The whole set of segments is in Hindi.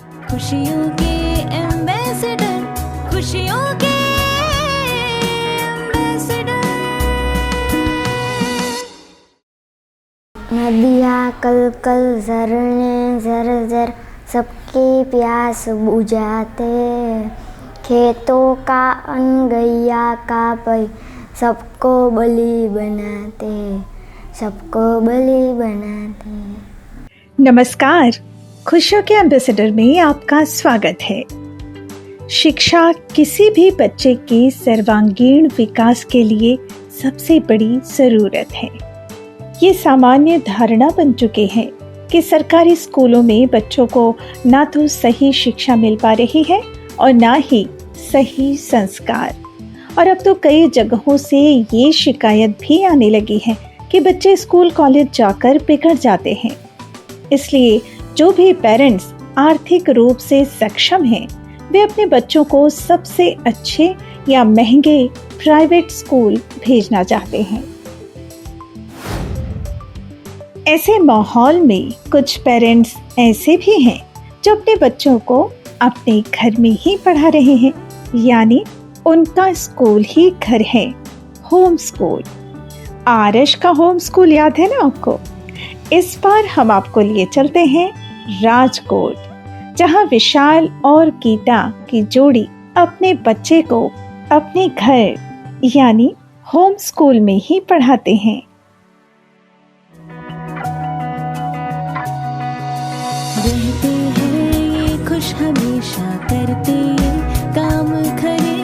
खुशियों के एम्बेसडर, खुशियों के एम्बेसडर। नदियाँ कल कल झरने झरझर सबकी प्यास बुझाते, खेतों का अन्न गैया का पै सबको बलि बनाते, सबको बलि बनाते। नमस्कार, खुशियों के एम्बेसडर में आपका स्वागत है। शिक्षा किसी भी बच्चे के सर्वांगीण विकास के लिए सबसे बड़ी जरूरत है। ये सामान्य धारणा बन चुके हैं कि सरकारी स्कूलों में बच्चों को ना तो सही शिक्षा मिल पा रही है और ना ही सही संस्कार। और अब तो कई जगहों से ये शिकायत भी आने लगी है कि बच्चे स्कूल कॉलेज जाकर बिगड़ जाते हैं। इसलिए जो भी पेरेंट्स आर्थिक रूप से सक्षम हैं, वे अपने बच्चों को सबसे अच्छे या महंगे प्राइवेट स्कूल भेजना चाहते हैं। ऐसे माहौल में कुछ पेरेंट्स ऐसे भी हैं जो अपने बच्चों को अपने घर में ही पढ़ा रहे हैं, यानी उनका स्कूल ही घर है, होम स्कूल। आरश का होम स्कूल याद है ना आपको? इस बार हम आपको लिए चलते हैं राजकोट, जहां विशाल और गीता की जोड़ी अपने बच्चे को अपने घर यानी होम स्कूल में ही पढ़ाते हैं। रहते हैं ये खुश हमेशा, करते ये काम खरे,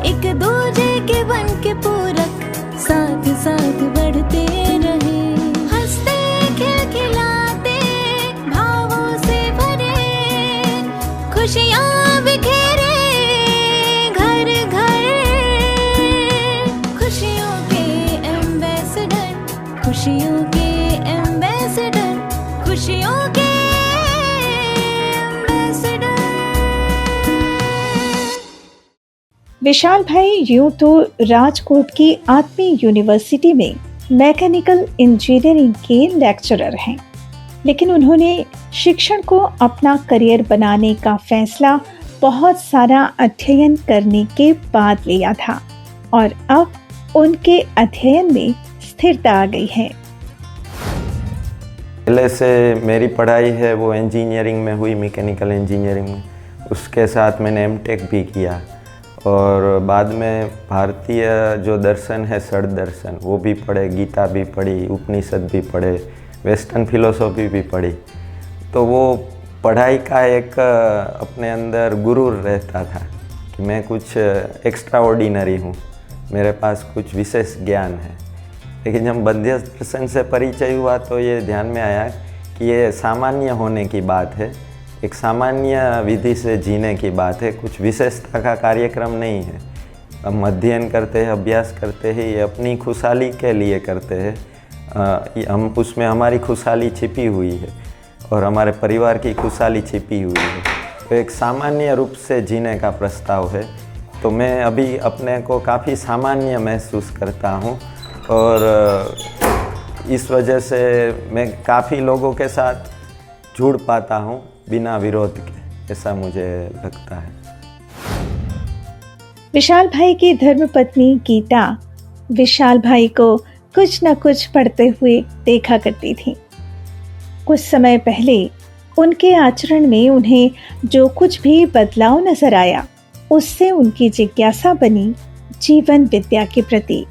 एक दूजे के बन के पूरक, साथ साथ बढ़ते रहे, हंसते खिलखिलाते भावों से भरे, खुशियाँ बिखेरे घर घर, खुशियों के एम्बेसडर, खुशियों के एम्बेसडर, खुशियों के विशाल भाई यूं तो राजकोट की आत्मी यूनिवर्सिटी में मैकेनिकल इंजीनियरिंग के लेक्चरर हैं, लेकिन उन्होंने शिक्षण को अपना करियर बनाने का फैसला बहुत सारा अध्ययन करने के बाद लिया था और अब उनके अध्ययन में स्थिरता आ गई है। पहले से मेरी पढ़ाई है वो इंजीनियरिंग में हुई, मैकेनिकल इंजीनियरिंग में। उसके साथ मैंने एमटेक भी किया और बाद में भारतीय जो दर्शन है षड दर्शन वो भी पढ़े, गीता भी पढ़ी, उपनिषद भी पढ़े, वेस्टर्न फिलोसॉफी भी पढ़ी। तो वो पढ़ाई का एक अपने अंदर गुरूर रहता था कि मैं कुछ एक्स्ट्रा ऑर्डिनरी हूँ, मेरे पास कुछ विशेष ज्ञान है। लेकिन जब बौद्ध दर्शन से परिचय हुआ तो ये ध्यान में आया कि ये सामान्य होने की बात है, एक सामान्य विधि से जीने की बात है, कुछ विशेषता का कार्यक्रम नहीं है। हम अध्ययन करते हैं, अभ्यास करते हैं, ये अपनी खुशहाली के लिए करते हैं। हम उसमें हमारी खुशहाली छिपी हुई है और हमारे परिवार की खुशहाली छिपी हुई है। तो एक सामान्य रूप से जीने का प्रस्ताव है। तो मैं अभी अपने को काफ़ी सामान्य महसूस करता हूँ और इस वजह से मैं काफ़ी लोगों के साथ जुड़ पाता हूँ बिना विरोध के, ऐसा मुझे लगता है। विशाल भाई की धर्मपत्नी गीता विशाल भाई को कुछ न कुछ पढ़ते हुए देखा करती थी। कुछ समय पहले उनके आचरण में उन्हें जो कुछ भी बदलाव नजर आया, उससे उनकी जिज्ञासा बनी जीवन विद्या के प्रति।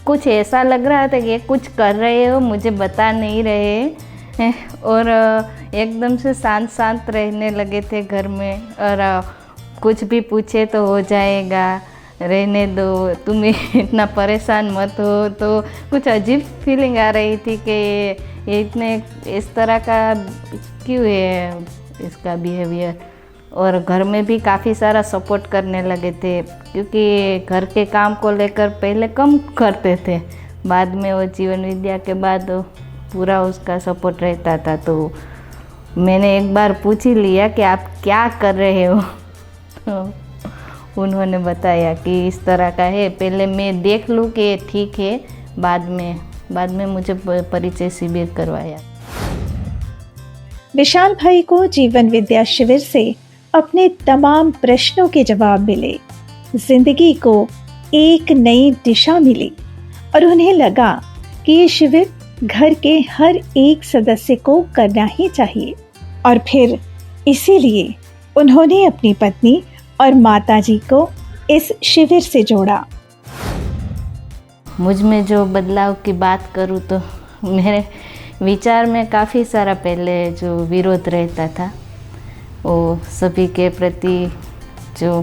कुछ ऐसा लग रहा था कि कुछ कर रहे हो, मुझे बता नहीं रहे और एकदम से शांत शांत रहने लगे थे घर में, और कुछ भी पूछे तो हो जाएगा, रहने दो, तुम इतना परेशान मत हो। तो कुछ अजीब फीलिंग आ रही थी कि ये इतने इस तरह का क्यों है इसका बिहेवियर। और घर में भी काफ़ी सारा सपोर्ट करने लगे थे, क्योंकि घर के काम को लेकर पहले कम करते थे, बाद में वो जीवन विद्या के बाद पूरा उसका सपोर्ट रहता था। तो मैंने एक बार पूछ ही लिया कि आप क्या कर रहे हो, तो उन्होंने बताया कि इस तरह का है, पहले मैं देख लूँ कि ठीक है, बाद में मुझे परिचय शिविर करवाया। विशाल भाई को जीवन विद्या शिविर से अपने तमाम प्रश्नों के जवाब मिले, जिंदगी को एक नई दिशा मिली और उन्हें लगा कि ये शिविर घर के हर एक सदस्य को करना ही चाहिए। और फिर इसीलिए उन्होंने अपनी पत्नी और माताजी को इस शिविर से जोड़ा। मुझ में जो बदलाव की बात करूँ तो मेरे विचार में काफ़ी सारा पहले जो विरोध रहता था वो सभी के प्रति जो,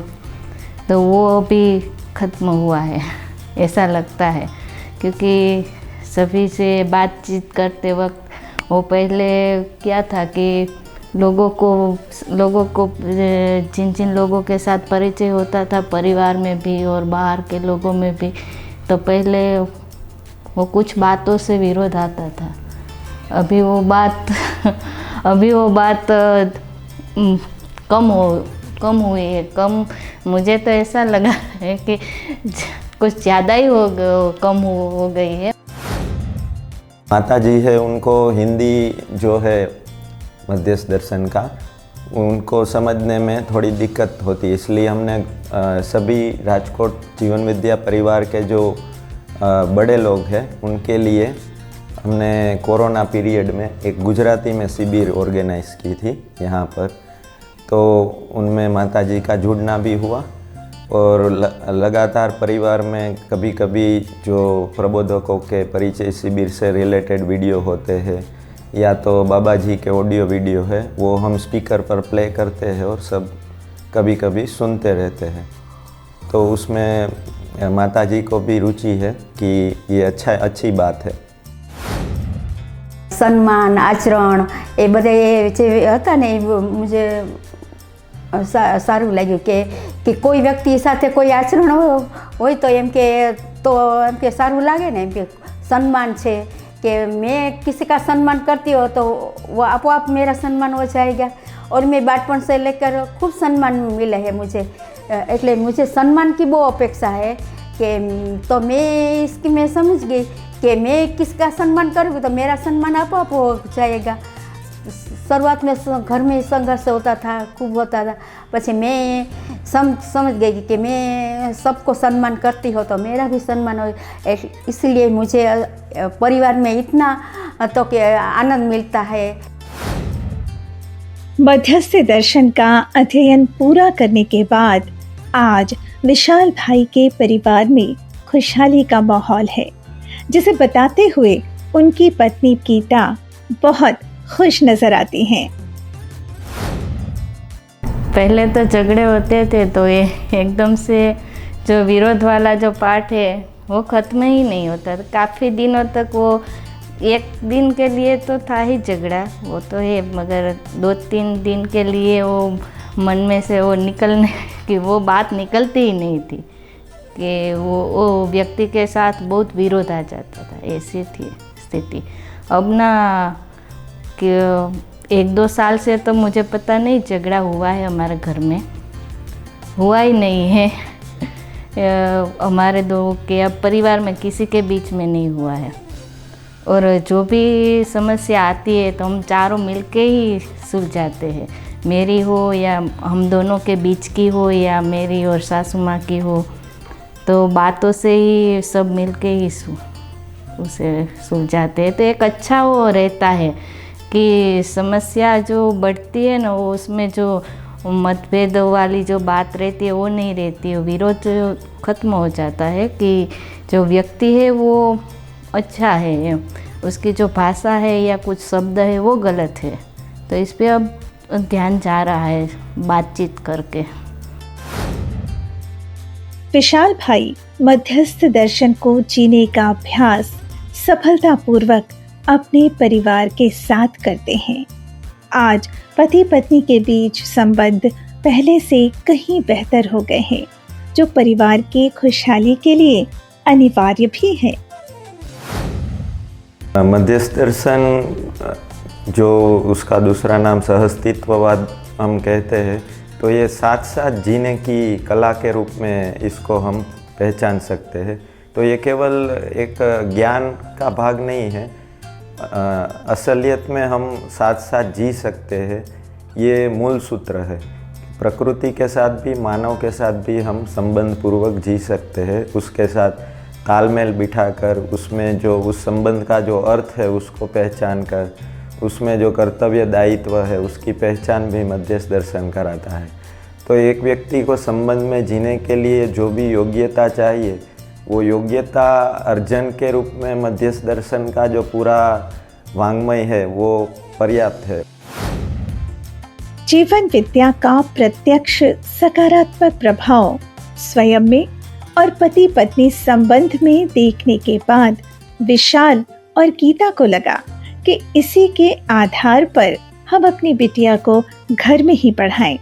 तो वो भी ख़त्म हुआ है ऐसा लगता है। क्योंकि सभी से बातचीत करते वक्त वो पहले क्या था कि लोगों को जिन जिन लोगों के साथ परिचय होता था परिवार में भी और बाहर के लोगों में भी, तो पहले वो कुछ बातों से विरोध आता था। अभी वो बात कम हुई है। मुझे तो ऐसा लगा है कि कुछ ज़्यादा ही कम हो गई है। माता जी है, उनको हिंदी जो है मध्यस्थ दर्शन का उनको समझने में थोड़ी दिक्कत होती है, इसलिए हमने सभी राजकोट जीवन विद्या परिवार के जो बड़े लोग हैं उनके लिए हमने कोरोना पीरियड में एक गुजराती में शिविर ऑर्गेनाइज़ की थी यहाँ पर। तो उनमें माता जी का जुड़ना भी हुआ और लगातार परिवार में कभी कभी जो प्रबोधकों के परिचय शिविर से रिलेटेड वीडियो होते हैं या तो बाबा जी के ऑडियो वीडियो है वो हम स्पीकर पर प्ले करते हैं और सब कभी कभी सुनते रहते हैं। तो उसमें माता जी को भी रुचि है कि ये अच्छी बात है। સન્માન આચરણ એ બધા જે હતા ને એ મુજે સારું લાગ્યું કે કોઈ વ્યક્તિ સાથે કોઈ આચરણ હોય તો એમ કે સારું લાગે ને, એમ કે સન્માન છે कि मैं किसी का सम्मान करती हूँ तो वो आप मेरा सम्मान हो जाएगा। और मैं बचपन से लेकर खूब सम्मान मिला है मुझे, એટલે मुझे सम्मान की बहुत अपेक्षा है कि तो मैं समझ गई कि मैं किसका सम्मान करूँगी तो मेरा सम्मान आप हो जाएगा। शुरुआत में घर में संघर्ष होता था, खूब होता था, પછી मैं समझ गई कि मैं सबको सम्मान करती हो तो मेरा भी सम्मान हो। इसलिए मुझे परिवार में इतना तो कि आनंद मिलता है। मध्यस्थ दर्शन का अध्ययन पूरा करने के बाद आज विशाल भाई के परिवार में खुशहाली का माहौल है, जिसे बताते हुए उनकी पत्नी गीता बहुत खुश नजर आती हैं। पहले तो झगड़े होते थे तो ये एकदम से जो विरोध वाला जो पार्ट है वो ख़त्म ही नहीं होता। काफ़ी दिनों तक वो एक दिन के लिए तो था ही झगड़ा, वो तो है, मगर 2-3 दिन के लिए वो मन में से वो निकलने की वो बात निकलती ही नहीं थी कि वो व्यक्ति के साथ बहुत विरोध आ जाता था। ऐसी थी स्थिति। अब ना कि 1-2 साल से तो मुझे पता नहीं झगड़ा हुआ है हमारे घर में, हुआ ही नहीं है। हमारे दो के अब परिवार में किसी के बीच में नहीं हुआ है। और जो भी समस्या आती है तो हम चारों मिलके ही सुलझाते हैं, मेरी हो या हम दोनों के बीच की हो या मेरी और सासू माँ की हो, तो बातों से ही सब मिलके ही उसे सुलझाते हैं। तो एक अच्छा वो रहता है कि समस्या जो बढ़ती है ना वो उसमें जो मतभेद वाली जो बात रहती है वो नहीं रहती है, विरोध ख़त्म हो जाता है कि जो व्यक्ति है वो अच्छा है, उसकी जो भाषा है या कुछ शब्द है वो गलत है। तो इस पे अब ध्यान जा रहा है बातचीत करके। विशाल भाई मध्यस्थ दर्शन को जीने का अभ्यास सफलतापूर्वक अपने परिवार के साथ करते हैं। आज पति पत्नी के बीच संबंध पहले से कहीं बेहतर हो गए हैं, जो परिवार की खुशहाली के लिए अनिवार्य भी है। मध्यस्थ दर्शन जो उसका दूसरा नाम सहअस्तित्ववाद हम कहते हैं, तो ये साथ साथ जीने की कला के रूप में इसको हम पहचान सकते हैं। तो ये केवल एक ज्ञान का भाग नहीं है, असलियत में हम साथ साथ जी सकते हैं, ये मूल सूत्र है। प्रकृति के साथ भी, मानव के साथ भी हम संबंध पूर्वक जी सकते हैं, उसके साथ तालमेल बिठाकर, उसमें जो उस संबंध का जो अर्थ है उसको पहचान कर, उसमें जो कर्तव्य दायित्व है उसकी पहचान भी मध्यस्थ दर्शन कराता है। तो एक व्यक्ति को संबंध में जीने के लिए जो भी योग्यता चाहिए, वो योग्यता अर्जन के रूप में मध्यस्थ दर्शन का जो पूरा वाङ्मय है वो पर्याप्त है। जीवन विद्या का प्रत्यक्ष सकारात्मक प्रभाव स्वयं में और पति पत्नी संबंध में देखने के बाद विशाल और गीता को लगा कि इसी के आधार पर हम अपनी बिटिया को घर में ही पढ़ाएं,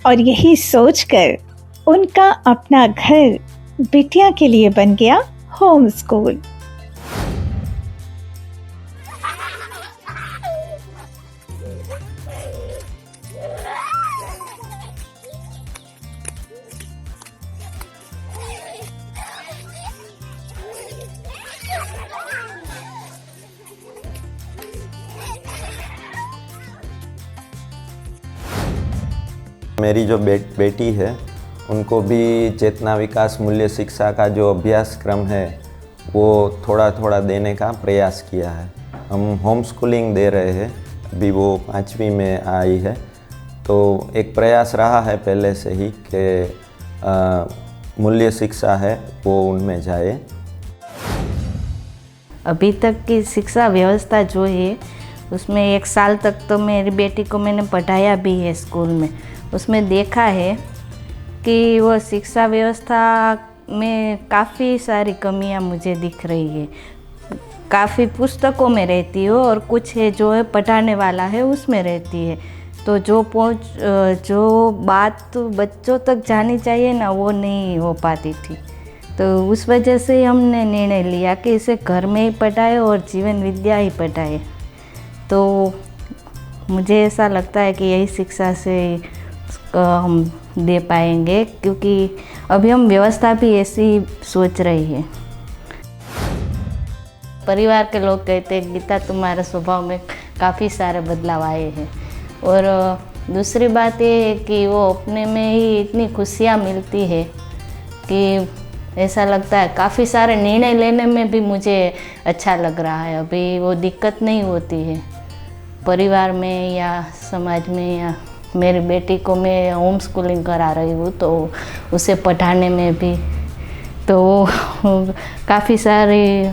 और यही सोचकर उनका अपना घर बिटिया के लिए बन गया होम स्कूल। मेरी जो बेटी है उनको भी चेतना विकास मूल्य शिक्षा का जो अभ्यासक्रम है वो थोड़ा थोड़ा देने का प्रयास किया है। हम होम स्कूलिंग दे रहे हैं, अभी वो 5वीं में आई है, तो एक प्रयास रहा है पहले से ही कि मूल्य शिक्षा है वो उनमें जाए। अभी तक की शिक्षा व्यवस्था जो है उसमें 1 साल तक तो मेरी बेटी को मैंने पढ़ाया भी है स्कूल में। उसमें देखा है कि वो शिक्षा व्यवस्था में काफ़ी सारी कमियां मुझे दिख रही है। काफ़ी पुस्तकों में रहती हो और कुछ है जो है पढ़ाने वाला है उसमें रहती है, तो जो बात बच्चों तक जानी चाहिए ना वो नहीं हो पाती थी। तो उस वजह से हमने निर्णय लिया कि इसे घर में ही पढ़ाए और जीवन विद्या ही पढ़ाए। तो मुझे ऐसा लगता है कि यही शिक्षा से हम दे पाएंगे, क्योंकि अभी हम व्यवस्था भी ऐसी सोच रही है। परिवार के लोग कहते हैं गीता तुम्हारे स्वभाव में काफ़ी सारे बदलाव आए हैं, और दूसरी बात ये है कि वो अपने में ही इतनी खुशियाँ मिलती है कि ऐसा लगता है काफ़ी सारे निर्णय लेने में भी मुझे अच्छा लग रहा है। अभी वो दिक्कत नहीं होती है परिवार में या समाज में। या मेरी बेटी को मैं होम स्कूलिंग करा रही हूँ तो उसे पढ़ाने में भी तो काफ़ी सारी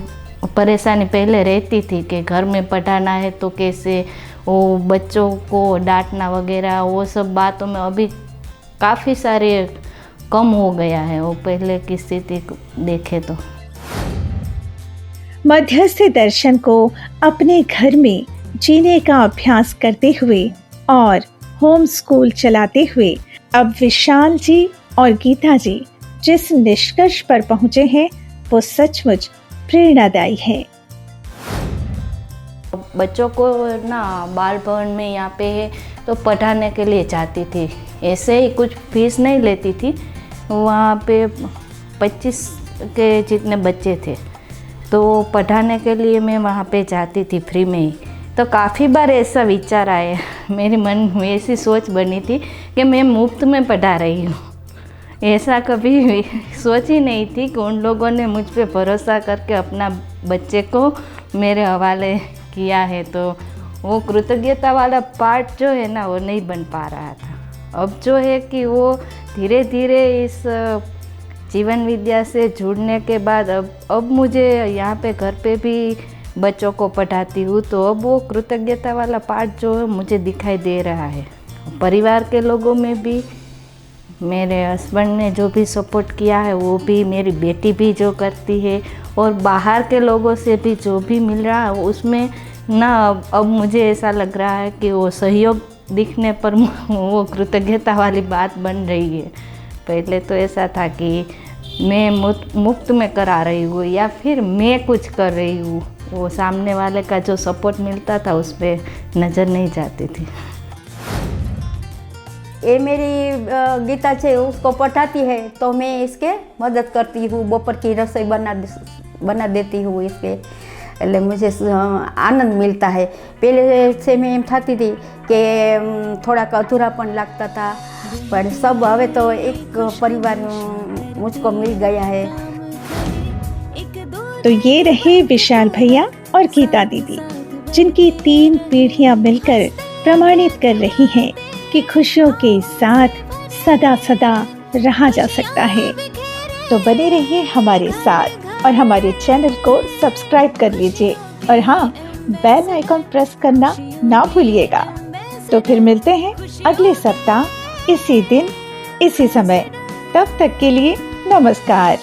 परेशानी पहले रहती थी कि घर में पढ़ाना है तो कैसे, वो बच्चों को डांटना वगैरह वो सब बातों में अभी काफ़ी सारे कम हो गया है वो पहले की स्थिति देखे तो। मध्यस्थ दर्शन को अपने घर में जीने का अभ्यास करते हुए और होम स्कूल चलाते हुए अब विशाल जी और गीता जी जिस निष्कर्ष पर पहुंचे हैं वो सचमुच प्रेरणादायी है। बच्चों को ना बाल भवन में यहाँ पे है तो पढ़ाने के लिए जाती थी, ऐसे ही कुछ फीस नहीं लेती थी। वहाँ पे 25 के जितने बच्चे थे तो पढ़ाने के लिए मैं वहाँ पे जाती थी फ्री में ही। तो काफ़ी बार ऐसा विचार आया, मेरे मन में ऐसी सोच बनी थी कि मैं मुफ्त में पढ़ा रही हूँ। ऐसा कभी सोच ही नहीं थी कि उन लोगों ने मुझ पे भरोसा करके अपना बच्चे को मेरे हवाले किया है, तो वो कृतज्ञता वाला पार्ट जो है ना वो नहीं बन पा रहा था। अब जो है कि वो धीरे धीरे इस जीवन विद्या से जुड़ने के बाद अब मुझे यहाँ पे घर पे भी बच्चों को पढ़ाती हूँ, तो अब वो कृतज्ञता वाला पार्ट जो है मुझे दिखाई दे रहा है। परिवार के लोगों में भी मेरे हस्बैंड ने जो भी सपोर्ट किया है वो भी, मेरी बेटी भी जो करती है, और बाहर के लोगों से भी जो भी मिल रहा है उसमें ना अब मुझे ऐसा लग रहा है कि वो सहयोग दिखने पर वो कृतज्ञता वाली बात बन रही है। पहले तो ऐसा था कि मैं मुफ्त में करा रही हूँ या फिर मैं कुछ कर रही हूँ, वो सामने वाले का जो सपोर्ट मिलता था उस पर नज़र नहीं जाती थी। ये मेरी गीता है उसको पढ़ाती है तो मैं इसके मदद करती हूँ, दोपहर की रसोई बना देती हूँ इसके। એટલે मुझे આનંદ मिलता है। पहले से मैं એમ થતી હતી કે થોડાક અધૂરાપણ લાગતા था, पर सब હવે तो एक परिवार मुझको मिल गया है। तो ये रहे विशाल भैया और गीता दीदी, जिनकी 3 पीढ़ियां मिलकर प्रमाणित कर रही हैं कि खुशियों के साथ सदा सदा रहा जा सकता है। तो बने रहिए हमारे साथ और हमारे चैनल को सब्सक्राइब कर लीजिए और हाँ, बेल आइकॉन प्रेस करना ना भूलिएगा। तो फिर मिलते हैं अगले सप्ताह इसी दिन इसी समय। तब तक के लिए नमस्कार।